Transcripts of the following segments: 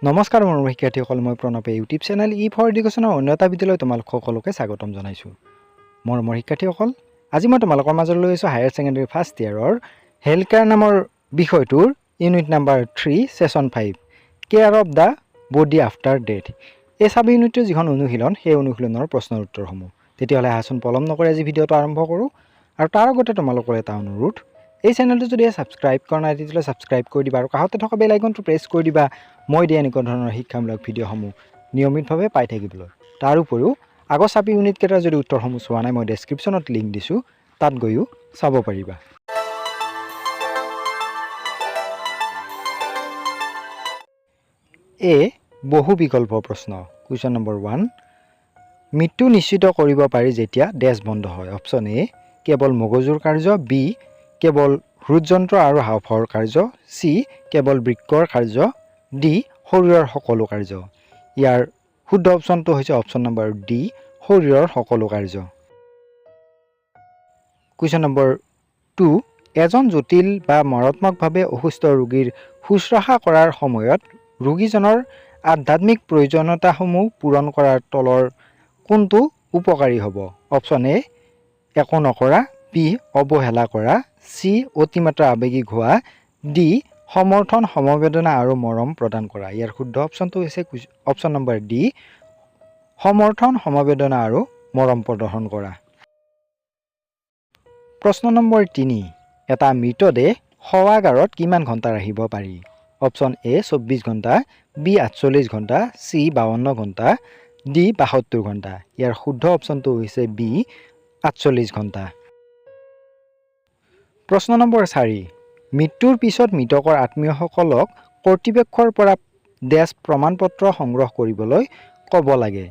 নমস্কাৰ মোৰ শিক্ষাৰ্থীসকল, মই প্ৰণৱে ইউটিউব চেনেল ফৰ এডুকেশ্যনৰ অন্য এটা ভিডিঅ'লৈ তোমালোক সকলোকে স্বাগতম জনাইছোঁ। মোৰ শিক্ষাৰ্থীসকল, আজি মই তোমালোকৰ মাজলৈ লৈ আহিছোঁ হায়াৰ ছেকেণ্ডেৰী ফাৰ্ষ্ট ইয়াৰৰ হেল্থ কেয়াৰ নামৰ বিষয়টোৰ unit number 3 session 5 care of the body after death. এই চাব ইউনিটৰ যিখন অনুশীলন, সেই অনুশীলনৰ প্ৰশ্নৰ উত্তৰসমূহ। তেতিয়াহ'লে আহাচোন পলম নকৰি আজি ভিডিঅ'টো আৰম্ভ কৰোঁ। আৰু তাৰ আগতে তোমালোকৰ এটা অনুৰোধ, এই চেনেলটো যদি ছাবস্ক্ৰাইব কৰা নাই তেতিয়াহ'লে ছাবস্ক্ৰাইব কৰি দিবা আৰু কাষতে থকা বেল আইকনটো প্ৰেছ কৰি দিবা মই দিয়া এনেকুৱা ধৰণৰ শিক্ষামূলক ভিডিঅ'সমূহ নিয়মিতভাৱে পাই থাকিবলৈ। তাৰ উপৰিও আগৰ চাবি ইউনিটকেইটাৰ যদি উত্তৰসমূহ চোৱা নাই, মই ডেছক্ৰিপশ্যনত লিংক দিছোঁ, তাত গৈও চাব পাৰিবা। বহু বিকল্প প্ৰশ্ন। কুৱেশ্যন নম্বৰ 1, মৃত্যু নিশ্চিত কৰিব পাৰি যেতিয়া ডেছ বন্ধ হয়। অপশ্যন এ কেৱল মগজুৰ কাৰ্য, বি কেৱল হৃদযন্ত্ৰ আৰু হাওঁফাওৰ কাৰ্য, চি কেৱল বৃক্কৰ কাৰ্য, ডি শৰীৰৰ সকলো কাৰ্য। ইয়াৰ শুদ্ধ অপশ্যনটো হৈছে অপশ্যন নম্বৰ ডি, শৰীৰৰ সকলো কাৰ্য। কুৱেশ্যন নম্বৰ 2, এজন জটিল বা মাৰাত্মকভাৱে অসুস্থ ৰোগীৰ শুশ্ৰূষা কৰাৰ সময়ত ৰোগীজনৰ আধ্যাত্মিক প্ৰয়োজনীয়তাসমূহ পূৰণ কৰাৰ তলৰ কোনটো উপকাৰী হ'ব? অপশ্যন এ একো নকৰা, বি অৱহেলা কৰা, চি অতিমাত্ৰা আৱেগিক হোৱা, ডি সমৰ্থন, সমবেদনা আৰু মৰম প্ৰদান কৰা। ইয়াৰ শুদ্ধ অপশ্যনটো হৈছে অপশ্যন নম্বৰ ডি, সমৰ্থন, সমবেদনা আৰু মৰম প্ৰদৰ্শন কৰা। প্ৰশ্ন নম্বৰ 3, এটা মৃতদেহ শৱাগাৰত কিমান ঘণ্টা ৰাখিব পাৰি? অপশ্যন এ 24 ঘণ্টা, বি 48 ঘণ্টা, চি 52 ঘণ্টা, ডি 72 ঘণ্টা। ইয়াৰ শুদ্ধ অপশ্যনটো হৈছে বি 48 ঘণ্টা। প্ৰশ্ন নম্বৰ 4, মৃত্যুৰ পিছত মৃতকৰ আত্মীয়সকলক কৰ্তৃপক্ষৰ পৰা ডেছ প্ৰমাণপত্ৰ সংগ্ৰহ কৰিবলৈ ক'ব লাগে।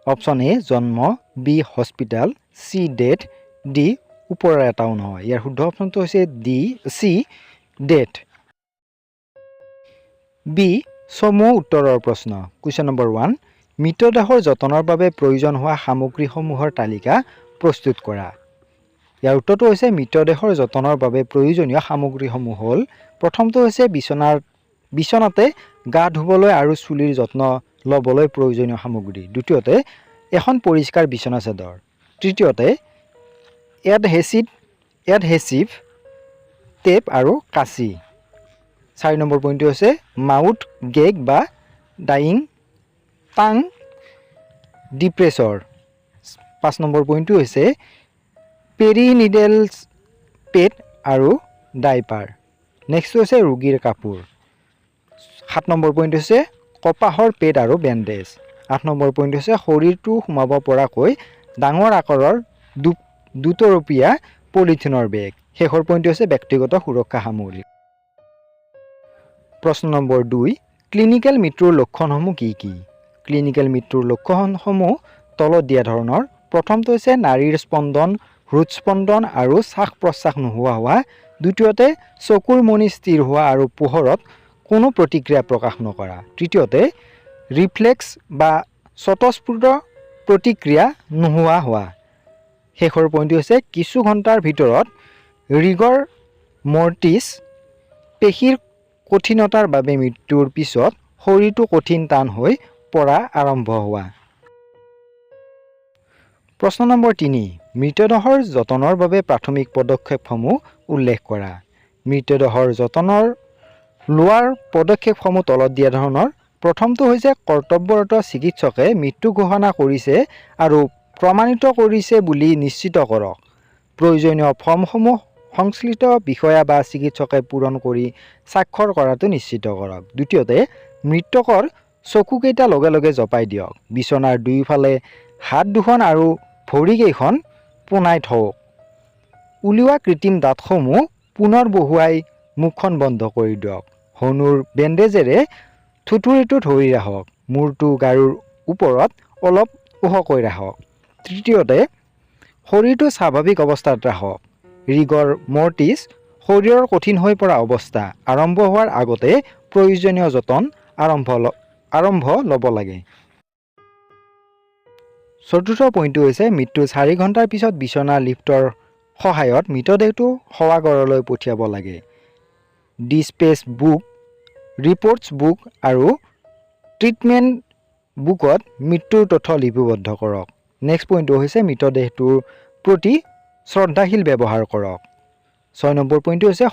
অপশ্যন এ জন্ম, B hospital, C death, D ওপৰৰ এটাও নহয়। ইয়াৰ শুদ্ধ অপশ্যনটো হৈছে ডি, চি ডেথ। বি চমু উত্তৰৰ প্ৰশ্ন। কুৱেশ্যন নম্বৰ 1, মৃতদেহৰ যতনৰ বাবে প্ৰয়োজন হোৱা সামগ্ৰীসমূহৰ তালিকা প্ৰস্তুত কৰা। ইয়াৰ উত্তৰটো হৈছে মৃতদেহৰ যতনৰ বাবে প্ৰয়োজনীয় সামগ্ৰীসমূহ হ'ল, প্ৰথমটো হৈছে বিচনাতে গা ধুবলৈ আৰু চুলিৰ যত্ন ল'বলৈ প্ৰয়োজনীয় সামগ্ৰী। দ্বিতীয়তে এখন পৰিষ্কাৰ বিচনা চাদৰ। তৃতীয়তে এডহেচিভ টেপ আৰু কাঁচি। 4 নম্বৰ পইণ্টটো হৈছে মাউথ গেগ বা টাং ডিপ্ৰেছৰ। 5 নম্বৰ পইণ্টটো হৈছে পেৰিনিডেলছ পেড আৰু ডাইপাৰ। নেক্সট হৈছে ৰোগীৰ কাপোৰ। 7 নম্বৰ পইণ্ট হৈছে কপাহৰ পেড আৰু বেণ্ডেজ। 8 নম্বৰ পইণ্ট হৈছে শৰীৰটো সোমাব পৰাকৈ ডাঙৰ আকাৰৰ দুতৰপীয়া পলিথিনৰ বেগ। শেষৰ পইণ্টটো হৈছে ব্যক্তিগত সুৰক্ষা সামগ্ৰী। প্ৰশ্ন নম্বৰ 2, ক্লিনিকেল মৃত্যুৰ লক্ষণসমূহ কি কি? ক্লিনিকেল মৃত্যুৰ লক্ষণসমূহ তলত দিয়া ধৰণৰ। প্ৰথমটো হৈছে নাড়ীৰ স্পন্দন, হৃদস্পন্দন আৰু শ্বাস প্ৰশ্বাস নোহোৱা হোৱা। দ্বিতীয়তে চকুৰ মণি স্থিৰ হোৱা আৰু পোহৰত কোনো প্ৰতিক্ৰিয়া প্ৰকাশ নকৰা। তৃতীয়তে ৰিফ্লেক্স বা স্বতঃস্ফূৰ্ত প্ৰতিক্ৰিয়া নোহোৱা হোৱা। শেষৰ পইণ্টটো হৈছে কিছু ঘণ্টাৰ ভিতৰত ৰিগৰ মৰ্টিছ পেশীৰ কঠিনতাৰ বাবে মৃত্যুৰ পিছত শৰীৰটো কঠিন টান হৈ পৰা আৰম্ভ হোৱা। প্ৰশ্ন নম্বৰ 3, মৃতদেহৰ যতনৰ বাবে প্ৰাথমিক পদক্ষেপসমূহ উল্লেখ কৰা। মৃতদেহৰ যতনৰ লোৱাৰ পদক্ষেপসমূহ তলত দিয়া ধৰণৰ। প্ৰথমটো হৈছে কৰ্তব্যৰত চিকিৎসকে মৃত্যু ঘোষণা কৰিছে আৰু প্ৰমাণিত কৰিছে বুলি নিশ্চিত কৰক। প্ৰয়োজনীয় ফৰ্মসমূহ সংশ্লিষ্ট বিষয়া বা চিকিৎসকে পূৰণ কৰি স্বাক্ষৰ কৰাটো নিশ্চিত কৰক। দ্বিতীয়তে মৃতকৰ চকুকেইটা লগে লগে জপাই দিয়ক। বিচনাৰ দুয়োফালে হাত দুখন আৰু ভৰিকেইখন পোনাই থওক। উলিওৱা কৃত্ৰিম দাঁতসমূহ পুনৰ বহুৱাই মুখখন বন্ধ কৰি দিয়ক। হনুৰ বেণ্ডেজেৰে থুতুৰিটো ধৰি ৰাখক। মূৰটো গাৰুৰ ওপৰত অলপ ওখকৈ ৰাখক। তৃতীয়তে শৰীৰটো স্বাভাৱিক অৱস্থাত ৰাখক। ৰিগৰ মৰ্টিছ শৰীৰৰ কঠিন হৈ পৰা অৱস্থা আৰম্ভ হোৱাৰ আগতে প্ৰয়োজনীয় যতন আৰম্ভ ল'ব লাগে। চতুৰ্থ পইণ্টটো হৈছে মৃত্যুৰ 4 ঘণ্টাৰ পিছত বিচনা লিফ্টৰ সহায়ত মৃতদেহটো শৱাগাৰলৈ পঠিয়াব লাগে। ডিস্পেচ বুক, ৰিপৰ্টছ বুক আৰু ট্ৰিটমেণ্ট বুকত মৃত্যুৰ তথ্য লিপিবদ্ধ কৰক। নেক্সট পইণ্টটো হৈছে মৃতদেহটোৰ প্ৰতি শ্ৰদ্ধাশীল ব্যৱহাৰ কৰক। 6 নম্বৰ পইণ্টটো হৈছে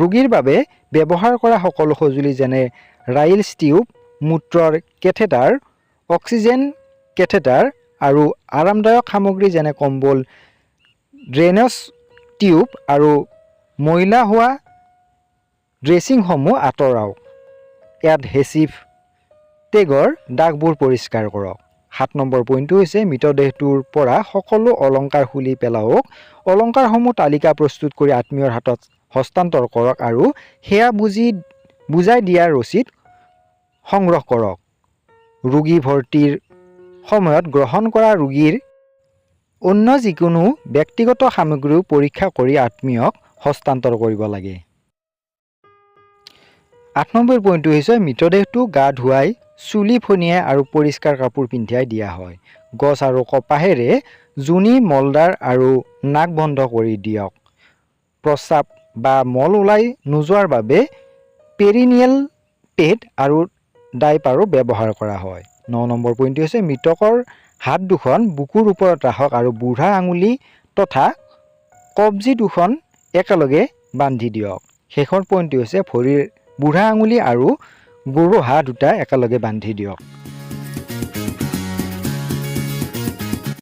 ৰোগীৰ বাবে ব্যৱহাৰ কৰা সকলো সঁজুলি যেনে ৰাইলছ টিউব, মূত্ৰৰ কেথেটাৰ, অক্সিজেন কেথেটাৰ আৰু আৰামদায়ক সামগ্ৰী যেনে কম্বল, ড্ৰেনেজ টিউব আৰু ময়লা হোৱা ড্ৰেছিংসমূহ আঁতৰাওক। এডহেচিভ টেগৰ দাগবোৰ পৰিষ্কাৰ কৰক। 7 নম্বৰ পইণ্টটো হৈছে মৃতদেহটোৰ পৰা সকলো অলংকাৰ খুলি পেলাওক। অলংকাৰসমূহ তালিকা প্ৰস্তুত কৰি আত্মীয়ৰ হাতত হস্তান্তৰ কৰক আৰু সেয়া বুজাই দিয়াৰ ৰচিদ সংগ্ৰহ কৰক। ৰোগী ভৰ্তিৰ সময়ত গ্ৰহণ কৰা ৰোগীৰ অন্য যিকোনো ব্যক্তিগত সামগ্ৰীও পৰীক্ষা কৰি আত্মীয়ক হস্তান্তৰ কৰিব লাগে। 8 নম্বৰ পইণ্টটো হৈছে মৃতদেহটো গা ধুৱাই চুলি ফনিয়াই আৰু পৰিষ্কাৰ কাপোৰ পিন্ধাই দিয়া হয়। গছ আৰু কপাহেৰে জুনি, মলদাৰ আৰু নাক বন্ধ কৰি দিয়ক। প্ৰস্ৰাৱ বা মল ওলাই নোযোৱাৰ বাবে পেৰিনিয়েল পেড আৰু ডাইপাৰো ব্যৱহাৰ কৰা হয়। 9 নম্বৰ পইণ্টটো হৈছে মৃতকৰ হাত দুখন বুকুৰ ওপৰত ৰাখক আৰু বুঢ়া আঙুলি তথা কবজি দুখন একেলগে বান্ধি দিয়ক। শেষৰ পইণ্টটো হৈছে ভৰিৰ বুঢ়া আঙুলি আৰু গোৰোহা দুটা একেলগে বান্ধি দিয়ক।